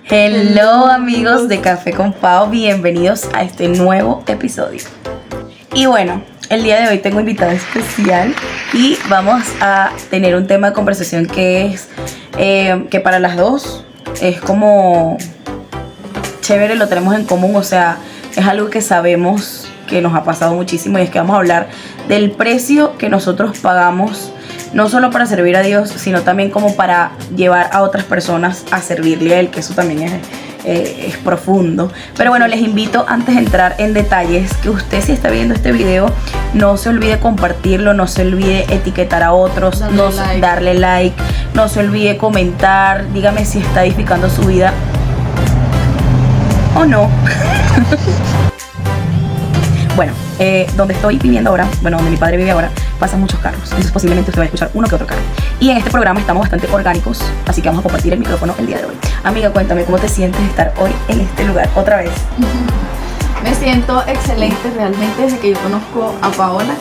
Hello amigos de Café con Pau, bienvenidos a este nuevo episodio. Y bueno, el día de hoy tengo invitada especial y vamos a tener un tema de conversación que es que para las dos es como chévere, lo tenemos en común, o sea, es algo que sabemos que nos ha pasado muchísimo y es que vamos a hablar del precio que nosotros pagamos no solo para servir a Dios, sino también como para llevar a otras personas a servirle a Él, que eso también es profundo. Pero bueno, les invito antes de entrar en detalles que usted, si está viendo este video, no se olvide compartirlo, no se olvide etiquetar a otros, darle like, no se olvide comentar, dígame si está edificando su vida o no. Bueno, donde estoy viviendo ahora, bueno, donde mi padre vive ahora, pasan muchos carros, entonces posiblemente usted va a escuchar uno que otro carro. Y en este programa estamos bastante orgánicos, así que vamos a compartir el micrófono el día de hoy. Amiga, cuéntame, ¿cómo te sientes de estar hoy en este lugar otra vez? Me siento excelente realmente desde que yo conozco a Paola.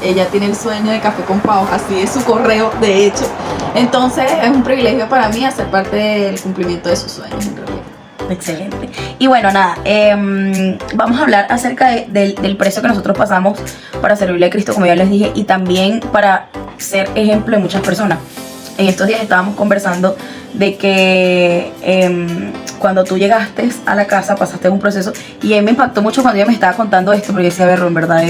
Ella tiene el sueño de Café con Pau, así es su correo, de hecho. Entonces es un privilegio para mí hacer parte del cumplimiento de sus sueños en realidad. Excelente. Y bueno, nada, vamos a hablar acerca del precio que nosotros pasamos para servirle a Cristo, como ya les dije, y también para ser ejemplo de muchas personas. En estos días estábamos conversando de que cuando tú llegaste a la casa pasaste un proceso, y a mí me impactó mucho cuando ella me estaba contando esto, porque decía, a ver, en verdad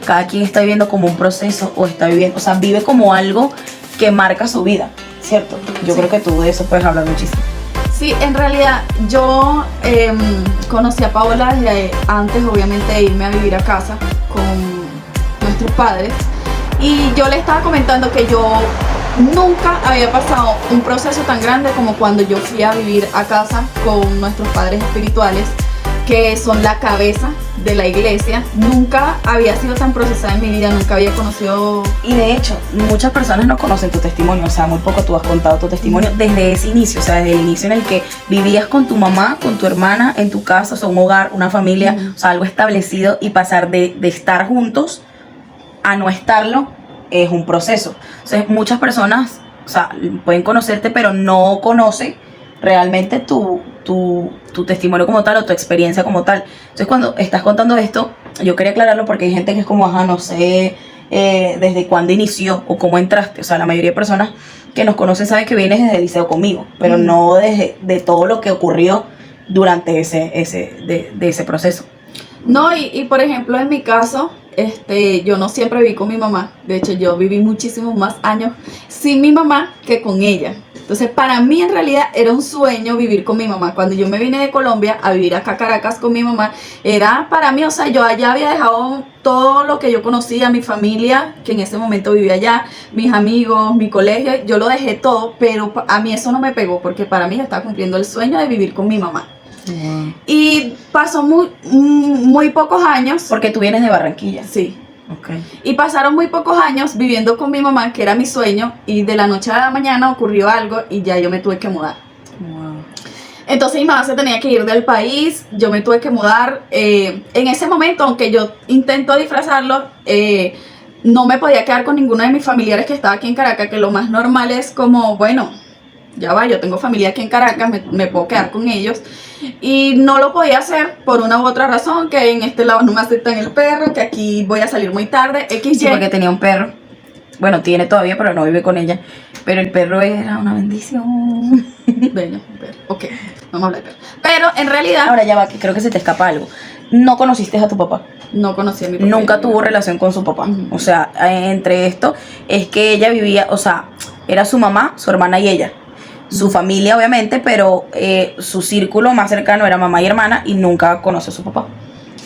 cada quien está viviendo como un proceso o está viviendo, o sea, vive como algo que marca su vida, ¿cierto? Yo creo que tú de eso puedes hablar muchísimo. Sí, en realidad yo conocí a Paola desde antes, obviamente, de irme a vivir a casa con nuestros padres. Y yo le estaba comentando que yo nunca había pasado un proceso tan grande como cuando yo fui a vivir a casa con nuestros padres espirituales, que son la cabeza de la iglesia. Nunca había sido tan procesada en mi vida, nunca había conocido. Y de hecho, muchas personas no conocen tu testimonio, o sea, muy poco tú has contado tu testimonio desde ese inicio, o sea, desde el inicio en el que vivías con tu mamá, con tu hermana, en tu casa, o sea, un hogar, una familia, o sea, algo establecido, y pasar de estar juntos a no estarlo es un proceso. O sea, muchas personas, o sea, pueden conocerte, pero no conocen realmente tu testimonio como tal o tu experiencia como tal. Entonces, cuando estás contando esto, yo quería aclararlo porque hay gente que es como, ajá, no sé desde cuándo inició o cómo entraste. O sea, la mayoría de personas que nos conocen saben que vienes desde el liceo conmigo, pero no de todo lo que ocurrió durante ese proceso. No, y por ejemplo, en mi caso, yo no siempre viví con mi mamá. De hecho, yo viví muchísimos más años sin mi mamá que con ella. Entonces, para mí en realidad era un sueño vivir con mi mamá. Cuando yo me vine de Colombia a vivir acá a Caracas con mi mamá, era para mí, o sea, yo allá había dejado todo lo que yo conocía, mi familia, que en ese momento vivía allá, mis amigos, mi colegio, yo lo dejé todo, pero a mí eso no me pegó, porque para mí yo estaba cumpliendo el sueño de vivir con mi mamá. Wow. Y pasó muy pocos años. Porque tú vienes de Barranquilla. Sí. Okay. Y pasaron muy pocos años viviendo con mi mamá, que era mi sueño, y de la noche a la mañana ocurrió algo y ya yo me tuve que mudar. Wow. Entonces mi mamá se tenía que ir del país, yo me tuve que mudar. En ese momento, aunque yo intento disfrazarlo, no me podía quedar con ninguno de mis familiares que estaba aquí en Caracas, que lo más normal es como, bueno, ya va, yo tengo familia aquí en Caracas, me puedo quedar con ellos. Y no lo podía hacer por una u otra razón, que en este lado no me aceptan el perro, que aquí voy a salir muy tarde, XY. Sí, porque tenía un perro. Bueno, tiene todavía, pero no vive con ella. Pero el perro era una bendición. Bueno, perro. Ok, vamos a hablar de perro. Pero en realidad... Ahora ya va, que creo que se te escapa algo. ¿No conociste a tu papá? No conocí a mi papá. Nunca tuvo relación con su papá. O sea, entre esto es que ella vivía, o sea, era su mamá, su hermana y ella. Su familia, obviamente, pero su círculo más cercano era mamá y hermana, y nunca conoció a su papá.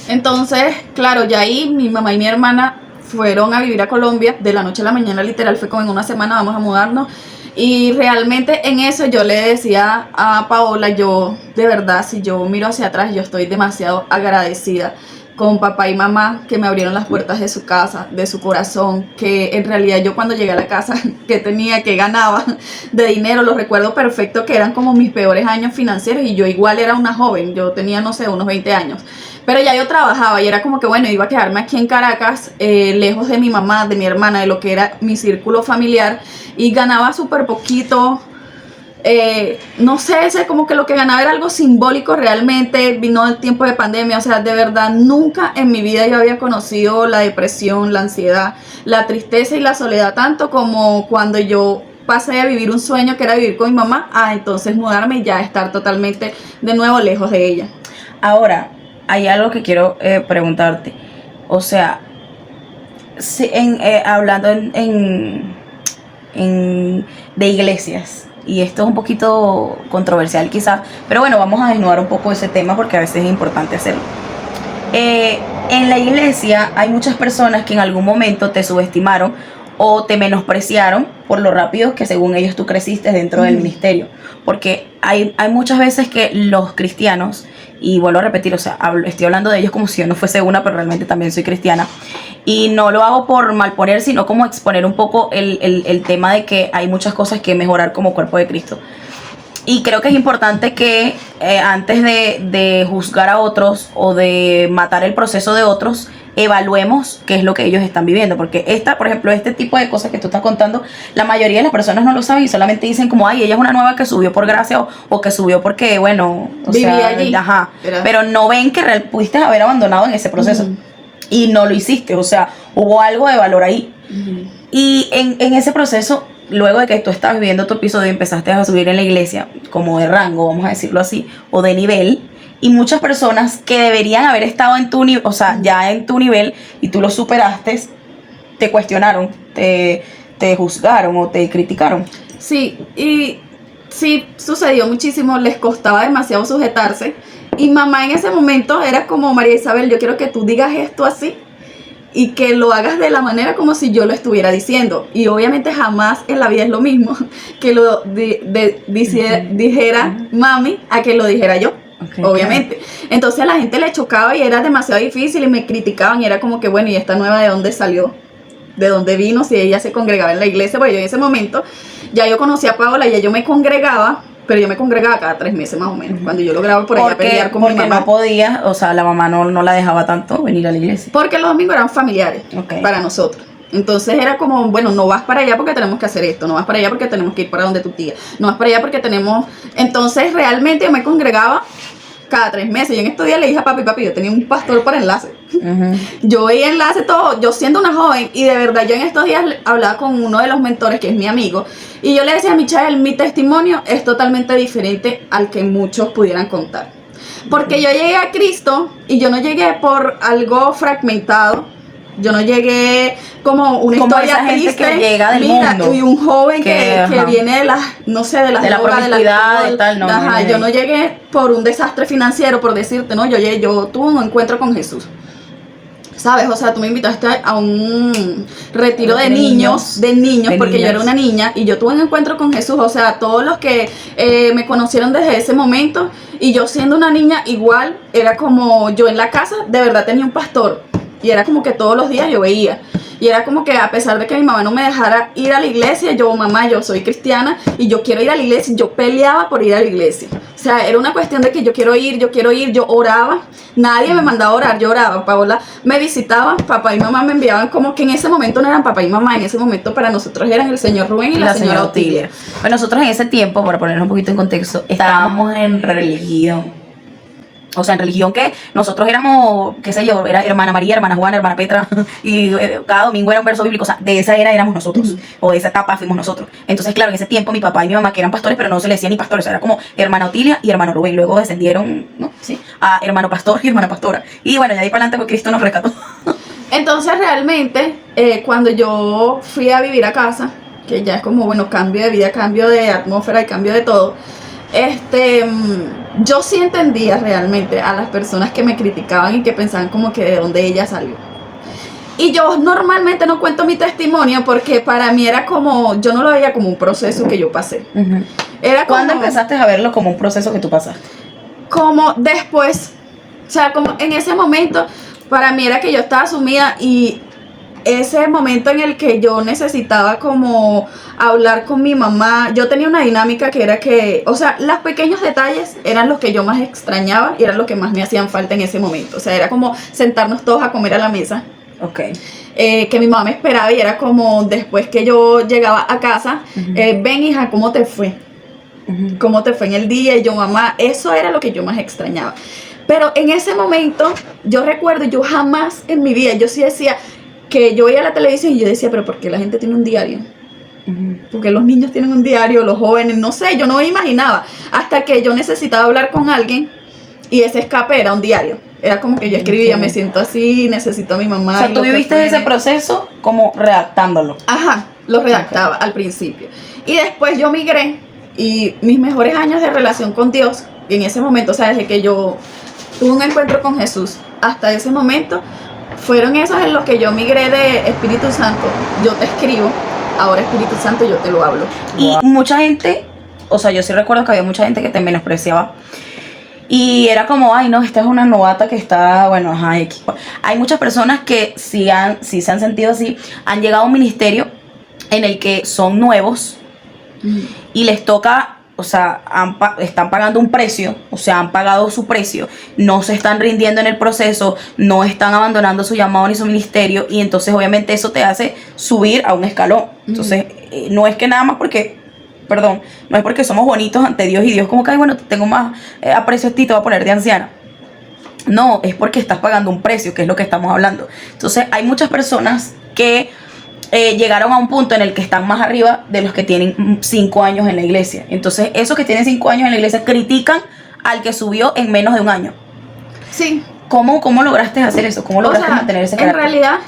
Entonces, claro, ya ahí mi mamá y mi hermana fueron a vivir a Colombia de la noche a la mañana, literal, fue como en una semana vamos a mudarnos. Y realmente en eso yo le decía a Paola, yo de verdad, si yo miro hacia atrás, yo estoy demasiado agradecida con papá y mamá que me abrieron las puertas de su casa, de su corazón, que en realidad yo cuando llegué a la casa, que tenía, que ganaba de dinero, los recuerdo perfecto, que eran como mis peores años financieros, y yo igual era una joven, yo tenía, no sé, unos 20 años, pero ya yo trabajaba y era como que bueno, iba a quedarme aquí en Caracas, lejos de mi mamá, de mi hermana, de lo que era mi círculo familiar, y ganaba súper poquito. no sé, ese como que lo que ganaba era algo simbólico realmente. Vino el tiempo de pandemia, o sea, de verdad nunca en mi vida yo había conocido la depresión, la ansiedad, la tristeza y la soledad tanto como cuando yo pasé a vivir un sueño que era vivir con mi mamá, a entonces mudarme y ya estar totalmente de nuevo lejos de ella. Ahora, hay algo que quiero preguntarte. O sea, hablando de iglesias, y esto es un poquito controversial quizás, pero bueno, vamos a desnudar un poco ese tema porque a veces es importante hacerlo. En la iglesia hay muchas personas que en algún momento te subestimaron o te menospreciaron por lo rápido que según ellos tú creciste dentro del ministerio, porque hay muchas veces que los cristianos, y vuelvo a repetir, o sea, estoy hablando de ellos como si yo no fuese una, pero realmente también soy cristiana, y no lo hago por malponer, sino como exponer un poco el tema de que hay muchas cosas que mejorar como cuerpo de Cristo. Y creo que es importante que antes de juzgar a otros o de matar el proceso de otros, evaluemos qué es lo que ellos están viviendo, porque por ejemplo, este tipo de cosas que tú estás contando, la mayoría de las personas no lo saben y solamente dicen como, ay, ella es una nueva que subió por gracia o que subió porque, bueno, o vivía sea, allí, ajá, pero no ven que pudiste haber abandonado en ese proceso y no lo hiciste, o sea, hubo algo de valor ahí. Y en ese proceso, luego de que tú estabas viviendo tu episodio y empezaste a subir en la iglesia, como de rango, vamos a decirlo así, o de nivel, y muchas personas que deberían haber estado en tu nivel, o sea, ya en tu nivel, y tú lo superaste, te cuestionaron, te juzgaron o te criticaron. Sí, y sí, sucedió muchísimo, les costaba demasiado sujetarse, y mamá en ese momento era como, María Isabel, yo quiero que tú digas esto así, y que lo hagas de la manera como si yo lo estuviera diciendo. Y obviamente jamás en la vida es lo mismo que lo dijera mami a que lo dijera yo. Okay, obviamente. Claro. Entonces a la gente le chocaba y era demasiado difícil y me criticaban y era como que, bueno, ¿y esta nueva de dónde salió? ¿De dónde vino? Si ella se congregaba en la iglesia. Porque yo en ese momento ya yo conocía a Paola, ya yo me congregaba, pero yo me congregaba cada 3 meses más o menos, cuando yo lograba por ahí a pelear con mi mamá. Porque no podía, o sea, la mamá no la dejaba tanto venir a la iglesia. Porque los domingos eran familiares para nosotros. Entonces era como, bueno, no vas para allá porque tenemos que hacer esto, no vas para allá porque tenemos que ir para donde tu tía, no vas para allá porque tenemos... Entonces realmente yo me congregaba cada 3 meses. Yo en estos días le dije a papi, yo tenía un pastor por enlace. Yo veía enlace todo, yo siendo una joven, y de verdad yo en estos días hablaba con uno de los mentores que es mi amigo, y yo le decía a Michael, mi testimonio es totalmente diferente al que muchos pudieran contar. Porque yo llegué a Cristo y yo no llegué por algo fragmentado. Yo no llegué como una historia triste que llega del mundo, y un joven que viene de las, no sé, de la promiscuidad y tal, no, ajá, yo no llegué por un desastre financiero, por decirte, no, yo tuve un encuentro con Jesús. ¿Sabes? O sea, tú me invitaste a un retiro de niños, porque yo era una niña y yo tuve un encuentro con Jesús. O sea, todos los que me conocieron desde ese momento, y yo siendo una niña igual, era como yo en la casa, de verdad tenía un pastor. Y era como que todos los días yo veía. Y era como que a pesar de que mi mamá no me dejara ir a la iglesia, mamá, yo soy cristiana y yo quiero ir a la iglesia. Yo peleaba por ir a la iglesia. O sea, era una cuestión de que yo quiero ir, yo oraba. Nadie me mandaba a orar, yo oraba. Paola me visitaba, papá y mamá me enviaban, como que en ese momento no eran papá y mamá, en ese momento para nosotros eran el señor Rubén y la señora Otilia. Bueno, nosotros en ese tiempo, para ponernos un poquito en contexto, estábamos en religión. O sea, en religión que nosotros éramos, qué sé yo, era hermana María, hermana Juana, hermana Petra, y cada domingo era un verso bíblico. O sea, de esa era éramos nosotros, o de esa etapa fuimos nosotros. Entonces, claro, en ese tiempo mi papá y mi mamá, que eran pastores, pero no se le decía ni pastores, era como hermana Otilia y hermano Rubén. Luego descendieron, ¿no? Sí, a hermano pastor y hermana pastora. Y bueno, ya de ahí para adelante, porque Cristo nos rescató. Entonces, realmente, cuando yo fui a vivir a casa, que ya es como, bueno, cambio de vida, cambio de atmósfera y cambio de todo, yo sí entendía realmente a las personas que me criticaban y que pensaban como que de dónde ella salió. Y yo normalmente no cuento mi testimonio porque para mí era como, yo no lo veía como un proceso que yo pasé. Era como, ¿cuándo empezaste a verlo como un proceso que tú pasaste? Como después, o sea, como en ese momento, para mí era que yo estaba sumida y ese momento en el que yo necesitaba como hablar con mi mamá, yo tenía una dinámica que era que, o sea, los pequeños detalles eran los que yo más extrañaba y eran los que más me hacían falta en ese momento. O sea, era como sentarnos todos a comer a la mesa. Que mi mamá me esperaba y era como después que yo llegaba a casa, ven hija, ¿cómo te fue? cómo te fue en el día, y yo, mamá, eso era lo que yo más extrañaba. Pero en ese momento, yo recuerdo, yo jamás en mi vida, yo sí decía que yo veía la televisión y yo decía, pero ¿por qué la gente tiene un diario? Porque los niños tienen un diario, los jóvenes, no sé, yo no me imaginaba, hasta que yo necesitaba hablar con alguien y ese escape era un diario. Era como que yo escribía, me siento así, necesito a mi mamá. O sea, tú viviste ese proceso como redactándolo. Ajá, lo redactaba al principio. Y después yo migré, y mis mejores años de relación con Dios, en ese momento, o sea, desde que yo tuve un encuentro con Jesús hasta ese momento, fueron esos en los que yo migré de Espíritu Santo, yo te escribo, ahora Espíritu Santo yo te lo hablo. Y mucha gente, o sea, yo sí recuerdo que había mucha gente que te menospreciaba. Y era como, ay no, esta es una novata que está, bueno, ajá, hay muchas personas que sí se han sentido así, han llegado a un ministerio en el que son nuevos y les toca, o sea, están pagando un precio, o sea, han pagado su precio, no se están rindiendo en el proceso, no están abandonando su llamado ni su ministerio, y entonces obviamente eso te hace subir a un escalón. Entonces, no es que nada más porque... Perdón, no es porque somos bonitos ante Dios y Dios como que, ay, bueno, tengo más aprecio a ti, te voy a poner de anciana. No, es porque estás pagando un precio, que es lo que estamos hablando. Entonces, hay muchas personas que llegaron a un punto en el que están más arriba de los que tienen 5 años en la iglesia. Entonces, esos que tienen 5 años en la iglesia critican al que subió en menos de un año. Sí. ¿Cómo lograste hacer eso? ¿Cómo lograste mantener ese carácter? En realidad,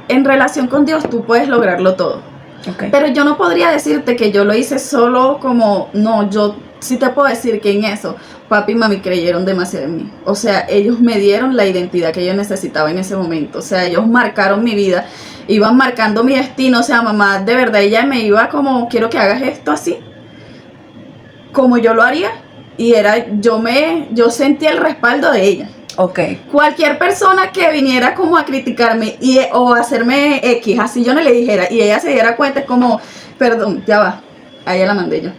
en relación con Dios, tú puedes lograrlo todo. Okay. Pero yo no podría decirte que yo lo hice solo como, no, yo sí te puedo decir que en eso papi y mami creyeron demasiado en mí. O sea, ellos me dieron la identidad que yo necesitaba en ese momento. O sea, ellos marcaron mi vida, iban marcando mi destino. O sea, mamá, de verdad, ella me iba como, quiero que hagas esto así, como yo lo haría. Y era, yo sentía el respaldo de ella. Okay. Cualquier persona que viniera como a criticarme o hacerme X, así yo no le dijera, y ella se diera cuenta, es como, perdón, ya va, a ella la mandé yo.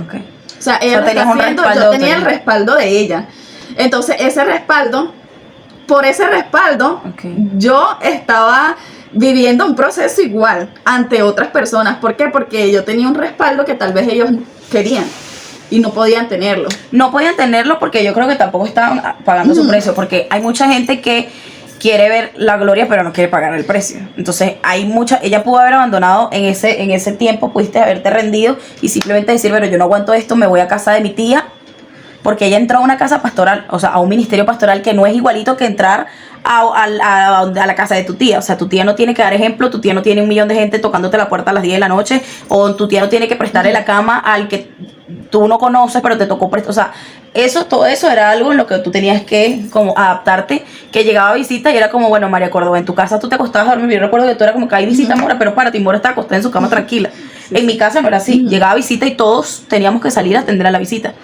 Okay. O sea, ella lo está haciendo, yo tenía el respaldo de ella. Entonces, ese respaldo, por ese respaldo, yo estaba viviendo un proceso igual ante otras personas. ¿Por qué? Porque yo tenía un respaldo que tal vez ellos querían y no podían tenerlo. No podían tenerlo porque yo creo que tampoco estaban pagando su precio, porque hay mucha gente que quiere ver la gloria pero no quiere pagar el precio. Entonces ella pudo haber abandonado en ese tiempo, pudiste haberte rendido y simplemente decir, pero yo no aguanto esto, me voy a casa de mi tía, porque ella entró a una casa pastoral, o sea, a un ministerio pastoral que no es igualito que entrar a la casa de tu tía. O sea, tu tía no tiene que dar ejemplo, tu tía no tiene 1 millón de gente tocándote la puerta a las 10 de la noche, o tu tía no tiene que prestarle la cama al que tú no conoces pero te tocó prestar. O sea, todo eso era algo en lo que tú tenías que como adaptarte, que llegaba a visita y era como, bueno, María Córdoba, en tu casa tú te acostabas a dormir. Yo recuerdo que tú era como que hay visita, Mora, pero párate, y Mora estaba acostada en su cama tranquila. En mi casa no era así, llegaba visita y todos teníamos que salir a atender a la visita.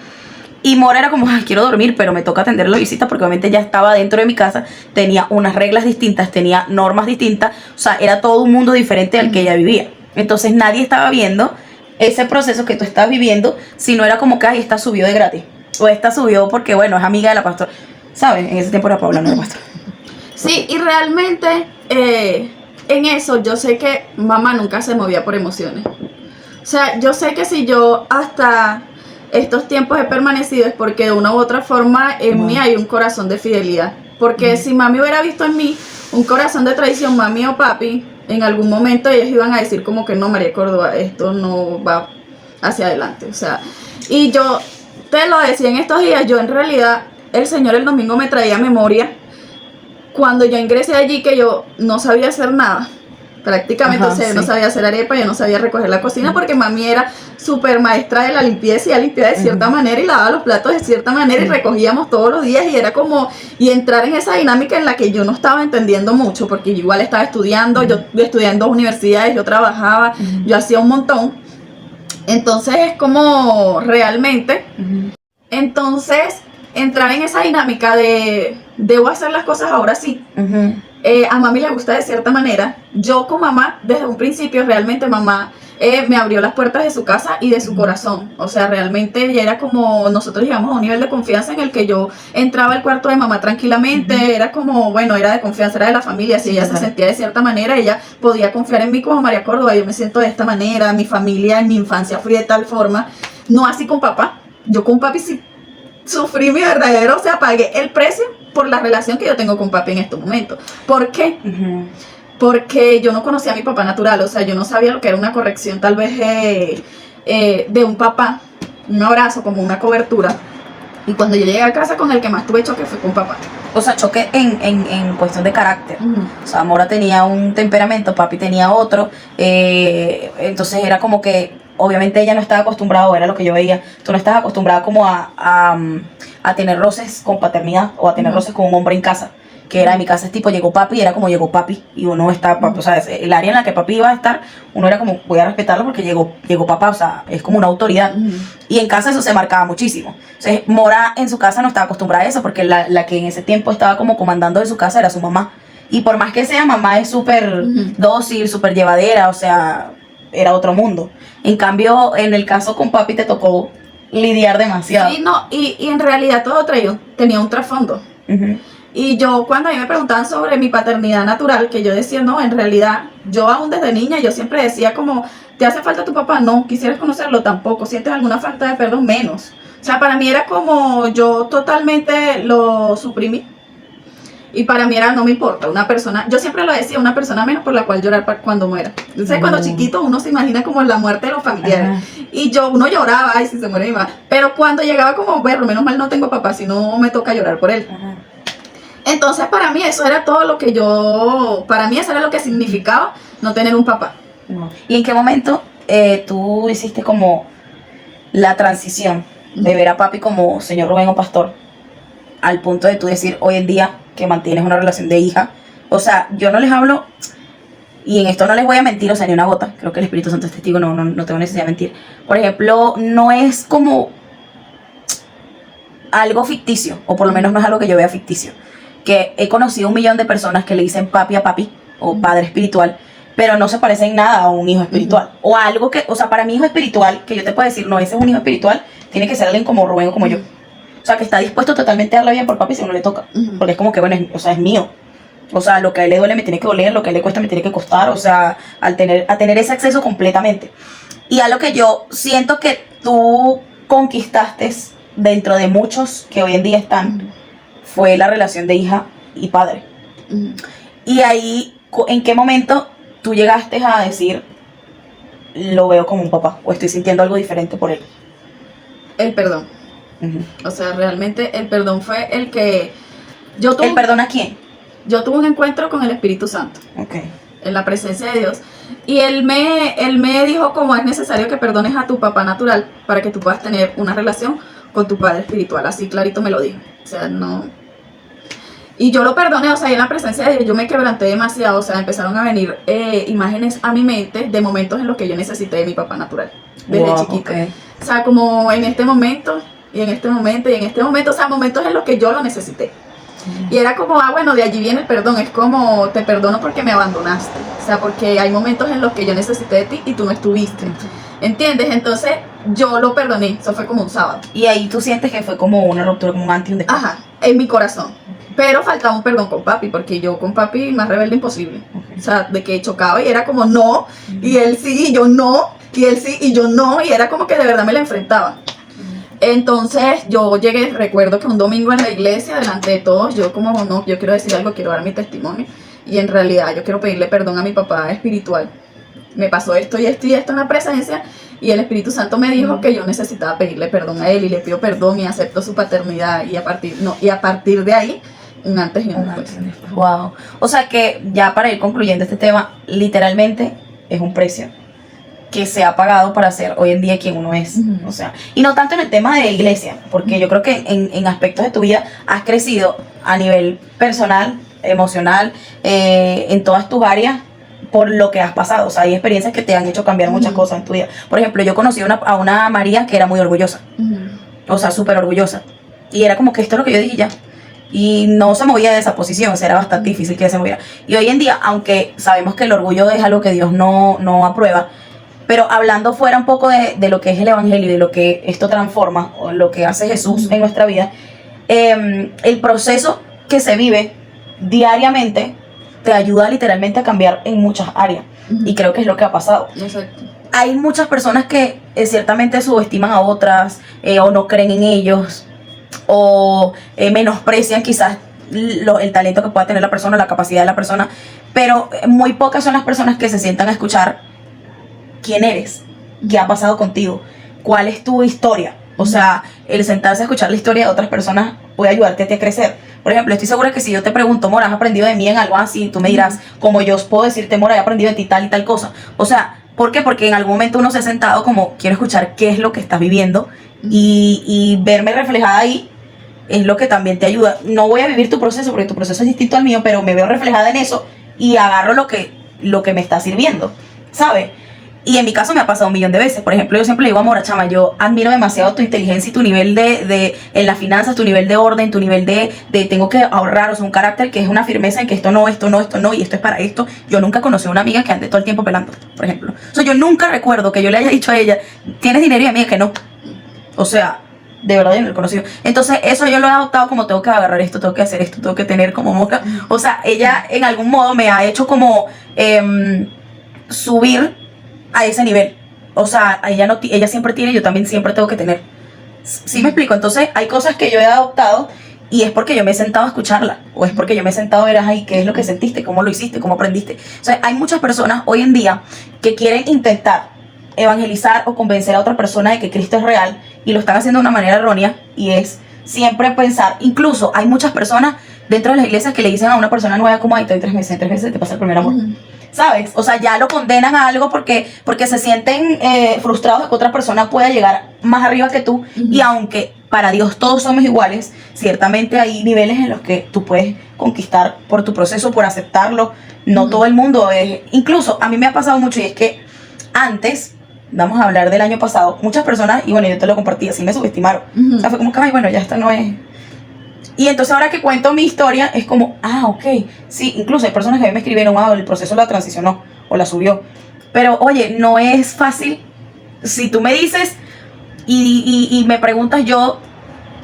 Y Mora era como, ay, quiero dormir, pero me toca atender la visita porque obviamente ya estaba dentro de mi casa, tenía unas reglas distintas, tenía normas distintas, o sea, era todo un mundo diferente al que ella vivía. Entonces nadie estaba viendo ese proceso que tú estás viviendo, sino era como que, ay, esta subió de gratis, o esta subió porque, bueno, es amiga de la pastora, ¿sabes? En ese tiempo era Paula, no era pastora. Sí, y realmente en eso yo sé que mamá nunca se movía por emociones. O sea, yo sé que si yo hasta estos tiempos he permanecido es porque de una u otra forma en mí hay un corazón de fidelidad. Porque si mami hubiera visto en mí un corazón de traición, mami o papi, en algún momento ellos iban a decir como que no, María Córdoba, esto no va hacia adelante. O sea, y yo te lo decía en estos días, yo en realidad, el Señor el domingo me traía memoria cuando yo ingresé allí que yo no sabía hacer nada. Prácticamente, o sea, yo no sabía hacer arepa, yo no sabía recoger la cocina porque mami era súper maestra de la limpieza y ella limpiaba de cierta manera y lavaba los platos de cierta manera y recogíamos todos los días y era como, y entrar en esa dinámica en la que yo no estaba entendiendo mucho porque yo igual estaba estudiando, yo estudié en 2 universidades, yo trabajaba, yo hacía un montón. Entonces es como realmente, entonces entrar en esa dinámica de debo hacer las cosas ahora sí. A mami le gusta de cierta manera. Yo con mamá, desde un principio, realmente mamá me abrió las puertas de su casa y de su corazón. O sea, realmente ya era como, nosotros llegamos a un nivel de confianza en el que yo entraba al cuarto de mamá tranquilamente. Era como, bueno, era de confianza, era de la familia. Si ella se sentía de cierta manera, ella podía confiar en mí como María Córdoba. Yo me siento de esta manera, mi familia, en mi infancia fui de tal forma. No así con papá. Yo con papi sí sufrí mi verdadero, o sea, pagué el precio por la relación que yo tengo con papi en estos momentos. ¿Por qué? Porque yo no conocía a mi papá natural, o sea, yo no sabía lo que era una corrección tal vez de un papá, un abrazo como una cobertura. Y cuando yo llegué a casa, con el que más tuve choque fue con papá. O sea, choque en cuestión de carácter. O sea, Mora tenía un temperamento, papi tenía otro. Entonces era como que, obviamente ella no estaba acostumbrada, o era lo que yo veía, tú no estás acostumbrada como a tener roces con paternidad o a tener roces con un hombre en casa. Que era en mi casa, es tipo, llegó papi y era como llegó papi. Y uno está, o sea, el área en la que papi iba a estar, uno era como, voy a respetarlo porque llegó papá, o sea, es como una autoridad. Y en casa eso se marcaba muchísimo. Entonces, Mora en su casa no estaba acostumbrada a eso, porque la que en ese tiempo estaba como comandando de su casa era su mamá. Y por más que sea, mamá es súper dócil, súper llevadera, o sea, era otro mundo. En cambio, en el caso con papi te tocó lidiar demasiado. Sí, no, y en realidad todo tenía un trasfondo. Y yo, cuando a mí me preguntaban sobre mi paternidad natural, que yo decía, no, en realidad, yo aún desde niña, yo siempre decía como, ¿te hace falta tu papá? No, ¿quisieras conocerlo? Tampoco. ¿Sientes alguna falta de perdón? Menos. O sea, para mí era como, yo totalmente lo suprimí. Y para mí era, no me importa, una persona, yo siempre lo decía, una persona menos por la cual llorar cuando muera. Entonces, cuando chiquito uno se imagina como la muerte de los familiares. Y uno lloraba, ay, si se muere mi mamá. Pero cuando llegaba como, bueno, menos mal no tengo papá, si no me toca llorar por él. Entonces, para mí eso era todo lo que para mí eso era lo que significaba no tener un papá. ¿Y en qué momento tú hiciste como la transición de ver a papi como señor Rubén o pastor, al punto de tú decir hoy en día que mantienes una relación de hija? O sea, yo no les hablo, y en esto no les voy a mentir, o sea, ni una gota, creo que el Espíritu Santo es testigo, no tengo necesidad de mentir. Por ejemplo, no es como algo ficticio, o por lo menos no es algo que yo vea ficticio, que he conocido 1 millón de personas que le dicen papi a papi, o padre espiritual, pero no se parece en nada a un hijo espiritual, o a algo que, o sea, para mi hijo espiritual, que yo te puedo decir, no, ese es un hijo espiritual, tiene que ser alguien como Rubén o como yo. O sea, que está dispuesto totalmente a darle bien por papi si uno le toca. Porque es como que, bueno, o sea, es mío. O sea, lo que a él le duele me tiene que doler, lo que a él le cuesta me tiene que costar. O sea, a tener ese acceso completamente. Y algo que yo siento que tú conquistaste dentro de muchos que hoy en día están, fue la relación de hija y padre. Y ahí, ¿en qué momento tú llegaste a decir, lo veo como un papá, o estoy sintiendo algo diferente por él? El perdón. O sea, realmente el perdón fue el que yo tuve. ¿El perdón a quién? Yo tuve un encuentro con el Espíritu Santo. En la presencia de Dios. Y él me dijo como es necesario que perdones a tu papá natural para que tú puedas tener una relación con tu padre espiritual. Así clarito me lo dijo. O sea, no. Y yo lo perdoné, o sea, y en la presencia de Dios yo me quebranté demasiado. O sea, empezaron a venir imágenes a mi mente de momentos en los que yo necesité de mi papá natural. Desde chiquita. O sea, como en este momento. Y en este momento, y en este momento, o sea, momentos en los que yo lo necesité. Y era como, bueno, de allí viene el perdón, es como, te perdono porque me abandonaste. O sea, porque hay momentos en los que yo necesité de ti y tú no estuviste. ¿Entiendes? Entonces, yo lo perdoné, eso fue como un sábado. Y ahí tú sientes que fue como una ruptura, como un antes y un después. Ajá, en mi corazón. Pero faltaba un perdón con papi, porque yo con papi más rebelde imposible. O sea, de que chocaba y era como no, y él sí, y yo no, y él sí, y yo no, y era como que de verdad me la enfrentaba. Entonces yo llegué, recuerdo que un domingo en la iglesia, delante de todos, yo como no, yo quiero decir algo, quiero dar mi testimonio, y en realidad yo quiero pedirle perdón a mi papá espiritual. Me pasó esto y esto y esto en la presencia, y el Espíritu Santo me dijo que yo necesitaba pedirle perdón a él, y le pido perdón y acepto su paternidad, y a partir de ahí, un antes y un después. Wow. O sea que ya para ir concluyendo este tema, literalmente es un precio que se ha pagado para ser hoy en día quien uno es. O sea, y no tanto en el tema de la iglesia, porque yo creo que en aspectos de tu vida has crecido a nivel personal, emocional, en todas tus áreas por lo que has pasado. O sea, hay experiencias que te han hecho cambiar muchas cosas en tu vida. Por ejemplo, yo conocí a una María que era muy orgullosa. O sea, súper orgullosa. Y era como que esto es lo que yo dije ya. Y no se movía de esa posición, o sea, era bastante difícil que se moviera. Y hoy en día, aunque sabemos que el orgullo es algo que Dios no aprueba, pero hablando fuera un poco de lo que es el evangelio y de lo que esto transforma, o lo que hace Jesús en nuestra vida, el proceso que se vive diariamente te ayuda literalmente a cambiar en muchas áreas. Y creo que es lo que ha pasado. Exacto. hay muchas personas que ciertamente subestiman a otras, o no creen en ellos, o menosprecian quizás el talento que pueda tener la persona, la capacidad de la persona, pero muy pocas son las personas que se sientan a escuchar quién eres, qué ha pasado contigo, cuál es tu historia. O sea, el sentarse a escuchar la historia de otras personas puede ayudarte a ti a crecer. Por ejemplo, estoy segura que si yo te pregunto, Mora, ¿has aprendido de mí en algo así? Tú me dirás, como yo puedo decirte, Mora, he aprendido de ti tal y tal cosa. O sea, ¿por qué? Porque en algún momento uno se ha sentado como, quiero escuchar qué es lo que estás viviendo, y verme reflejada ahí es lo que también te ayuda. No voy a vivir tu proceso porque tu proceso es distinto al mío, pero me veo reflejada en eso y agarro lo que me está sirviendo, ¿sabes? Y en mi caso me ha pasado 1.000.000 de veces. Por ejemplo, yo siempre le digo a Mora, chama, yo admiro demasiado tu inteligencia y tu nivel en las finanzas, tu nivel de orden, tu nivel de tengo que ahorrar, o sea, un carácter que es una firmeza en que esto no, y esto es para esto. Yo nunca conocí a una amiga que ande todo el tiempo pelando, por ejemplo. O sea, yo nunca recuerdo que yo le haya dicho a ella, ¿tienes dinero? Y a mí que no. O sea, de verdad yo no lo he conocido. Entonces, eso yo lo he adoptado como tengo que agarrar esto, tengo que hacer esto, tengo que tener como Mora. O sea, ella en algún modo me ha hecho como subir a ese nivel. O sea, ella siempre tiene, yo también siempre tengo que tener. ¿Sí me explico? Entonces hay cosas que yo he adoptado y es porque yo me he sentado a escucharla, o es porque yo me he sentado a ver, ay, qué es lo que sentiste, cómo lo hiciste, cómo aprendiste. O sea, hay muchas personas hoy en día que quieren intentar evangelizar o convencer a otra persona de que Cristo es real, y lo están haciendo de una manera errónea, y es siempre pensar. Incluso hay muchas personas dentro de las iglesias que le dicen a una persona nueva como, ay, te doy 3 meses, en 3 meses te pasa el primer amor. ¿Sabes? O sea, ya lo condenan a algo porque se sienten frustrados de que otra persona pueda llegar más arriba que tú. Y aunque para Dios todos somos iguales, ciertamente hay niveles en los que tú puedes conquistar por tu proceso, por aceptarlo. No todo el mundo es. Incluso a mí me ha pasado mucho, y es que antes, vamos a hablar del año pasado, muchas personas, y bueno, yo te lo compartí, así me subestimaron. O sea, fue como que, ay, bueno, ya esta no es. Y entonces ahora que cuento mi historia, es como, ok, sí, incluso hay personas que a mí me escribieron, el proceso la transicionó o la subió. Pero oye, no es fácil. Si tú me dices y me preguntas, yo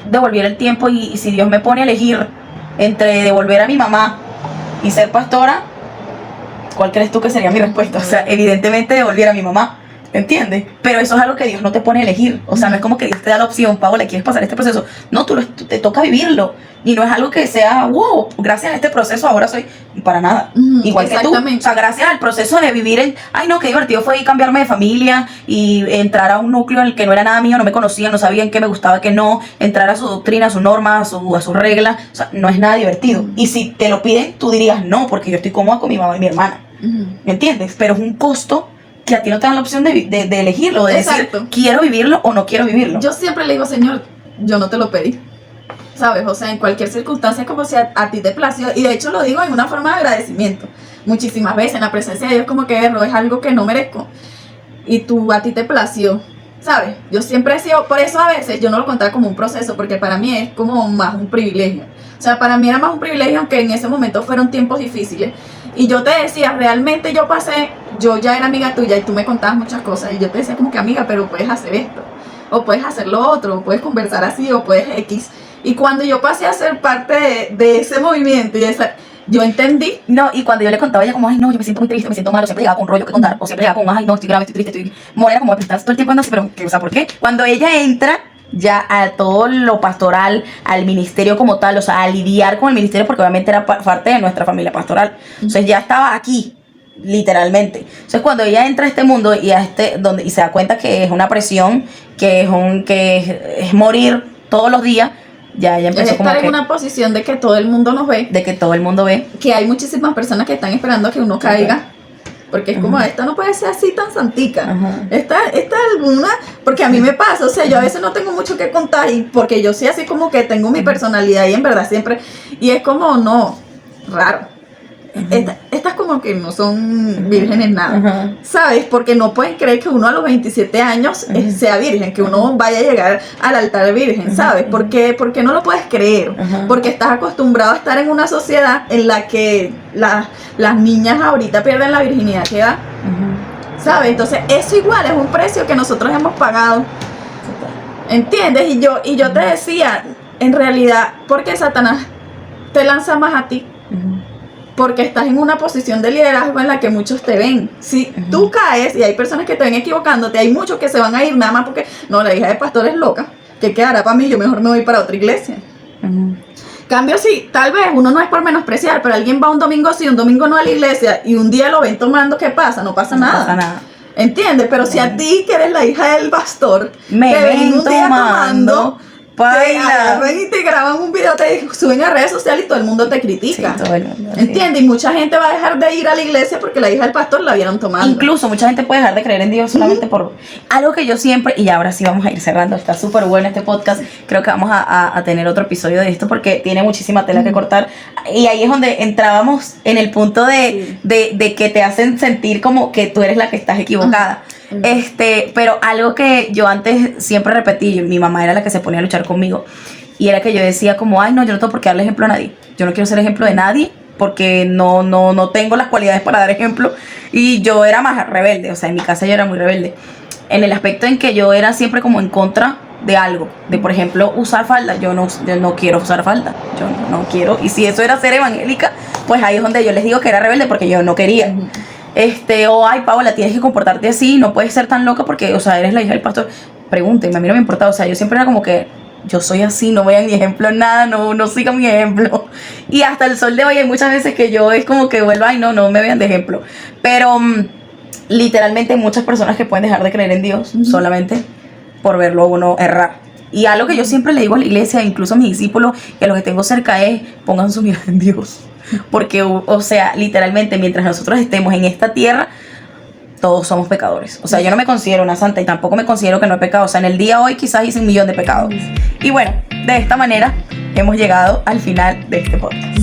devolviera el tiempo, y si Dios me pone a elegir entre devolver a mi mamá y ser pastora, ¿cuál crees tú que sería mi respuesta? O sea, evidentemente devolver a mi mamá. ¿Entiendes? Pero eso es algo que Dios no te pone a elegir. O sea, no es como que Dios te da la opción, Paola, ¿quieres pasar este proceso? No, tú te toca vivirlo. Y no es algo que sea, wow, gracias a este proceso ahora soy, para nada. Igual que tú. O sea, gracias al proceso de vivir ay no, qué divertido fue cambiarme de familia y entrar a un núcleo en el que no era nada mío, no me conocían, no sabían qué me gustaba, qué no, entrar a su doctrina, a su norma, a sus reglas. O sea, no es nada divertido. Y si te lo piden, tú dirías no, porque yo estoy cómoda con mi mamá y mi hermana. ¿Me entiendes? Pero es un costo que a ti no te dan la opción de elegirlo, de decir, quiero vivirlo o no quiero vivirlo. Yo siempre le digo, Señor, yo no te lo pedí, ¿sabes? O sea, en cualquier circunstancia, como si a ti te plació, y de hecho lo digo en una forma de agradecimiento, muchísimas veces en la presencia de Dios, como que es algo que no merezco, y a ti te plació, ¿sabes? Yo siempre he sido, por eso a veces yo no lo contaba como un proceso, porque para mí es como más un privilegio. O sea, para mí era más un privilegio, aunque en ese momento fueron tiempos difíciles. Y yo te decía, realmente yo ya era amiga tuya y tú me contabas muchas cosas. Y yo te decía como que, amiga, pero puedes hacer esto, o puedes hacer lo otro, o puedes conversar así, o puedes X. Y cuando yo pasé a ser parte de ese movimiento, yo entendí. No, y cuando yo le contaba a ella como, ay no, yo me siento muy triste, me siento mal, o siempre llegaba con un rollo que contar, o siempre llegaba con, ay no, estoy grave, estoy triste, estoy... Morena, como, estás todo el tiempo andando así, pero, o sea, ¿por qué? Cuando ella entra ya a todo lo pastoral, al ministerio como tal, o sea, a lidiar con el ministerio, porque obviamente era parte de nuestra familia pastoral. Entonces ya estaba aquí, literalmente. Entonces cuando ella entra a este mundo y y se da cuenta que es una presión, que es morir todos los días, ya ella empezó como estar en una posición de que todo el mundo nos ve. De que todo el mundo ve. Que hay muchísimas personas que están esperando a que uno caiga. Porque es como, esta no puede ser así tan santica. Esta alguna, porque a mí me pasa, o sea, yo a veces no tengo mucho que contar, y porque yo sí así como que tengo mi personalidad y en verdad siempre, y es como, no, raro. Estas como que no son vírgenes nada, ¿sabes? Porque no pueden creer que uno a los 27 años sea virgen, que uno vaya a llegar al altar virgen, ¿sabes? Porque no lo puedes creer, porque estás acostumbrado a estar en una sociedad en la que las niñas ahorita pierden la virginidad que da, ¿sabes? Entonces eso igual es un precio que nosotros hemos pagado, ¿entiendes? Y yo te decía, en realidad, ¿por qué Satanás te lanza más a ti? porque estás en una posición de liderazgo en la que muchos te ven. Si tú caes y hay personas que te ven equivocándote, hay muchos que se van a ir nada más porque, no, la hija de pastor es loca, ¿qué quedará para mí? Yo mejor me voy para otra iglesia. Cambio, sí, tal vez uno no es por menospreciar, pero alguien va un domingo sí, un domingo no a la iglesia y un día lo ven tomando, ¿qué pasa? No pasa nada. No pasa nada. ¿Entiendes? Pero si a ti, que eres la hija del pastor, me te ven un día tomando, te agarran y te graban un video, te suben a redes sociales y todo el mundo te critica. Sí, todo el mundo. ¿Entiendes? Y mucha gente va a dejar de ir a la iglesia porque la hija del pastor la vieron tomando. Incluso mucha gente puede dejar de creer en Dios solamente por algo que yo siempre, y ahora sí vamos a ir cerrando, está súper bueno este podcast, creo que vamos a tener otro episodio de esto porque tiene muchísima tela que cortar, y ahí es donde entrábamos en el punto de que te hacen sentir como que tú eres la que estás equivocada. Pero algo que yo antes siempre repetí, mi mamá era la que se ponía a luchar conmigo, y era que yo decía como, ay no, yo no tengo por qué darle ejemplo a nadie, yo no quiero ser ejemplo de nadie porque no tengo las cualidades para dar ejemplo, y yo era más rebelde, o sea, en mi casa yo era muy rebelde, en el aspecto en que yo era siempre como en contra de algo, de por ejemplo usar falda, yo no quiero usar falda, yo no quiero, y si eso era ser evangélica, pues ahí es donde yo les digo que era rebelde porque yo no quería. Ay, Paola, tienes que comportarte así, no puedes ser tan loca porque, o sea, eres la hija del pastor. Pregúntenme, a mí no me importaba, o sea, yo siempre era como que yo soy así, no vean mi ejemplo en nada, no sigan mi ejemplo. Y hasta el sol de hoy hay muchas veces que yo es como que vuelvo, ay, no me vean de ejemplo. Pero literalmente hay muchas personas que pueden dejar de creer en Dios solamente por verlo a uno errar. Y algo que yo siempre le digo a la iglesia, incluso a mis discípulos y a los que tengo cerca, es pongan su mirada en Dios. Porque, o sea, literalmente mientras nosotros estemos en esta tierra, todos somos pecadores. O sea, yo no me considero una santa y tampoco me considero que no he pecado. O sea, en el día hoy quizás hice 1.000.000 de pecados. Y bueno, de esta manera hemos llegado al final de este podcast.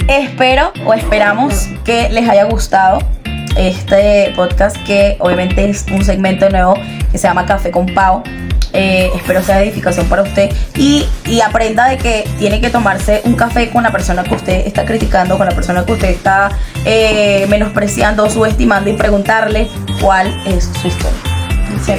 Espero o esperamos que les haya gustado este podcast, que obviamente es un segmento nuevo que se llama Café con Pau. Espero sea de edificación para usted y aprenda de que tiene que tomarse un café con la persona que usted está criticando, con la persona que usted está menospreciando, subestimando, y preguntarle cuál es su historia. ¿Sí?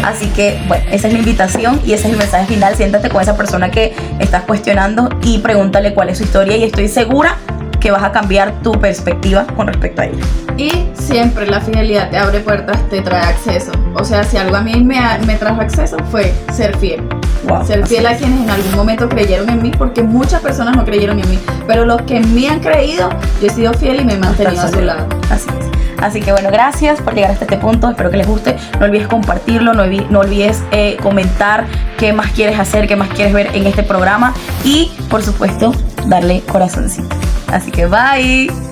Así que bueno, esa es la invitación y ese es el mensaje final. Siéntate con esa persona que estás cuestionando y pregúntale cuál es su historia, y estoy segura que vas a cambiar tu perspectiva con respecto a ella. Y siempre la fidelidad te abre puertas, te trae acceso. O sea, si algo a mí me trajo acceso fue ser fiel. Wow, ser fiel a quienes en algún momento creyeron en mí, porque muchas personas no creyeron en mí, pero los que en mí han creído, yo he sido fiel y me he mantenido a su lado. Así es. Así que bueno, gracias por llegar hasta este punto, espero que les guste. No olvides compartirlo, no olvides comentar qué más quieres hacer, qué más quieres ver en este programa, y por supuesto darle corazoncito. Así que bye.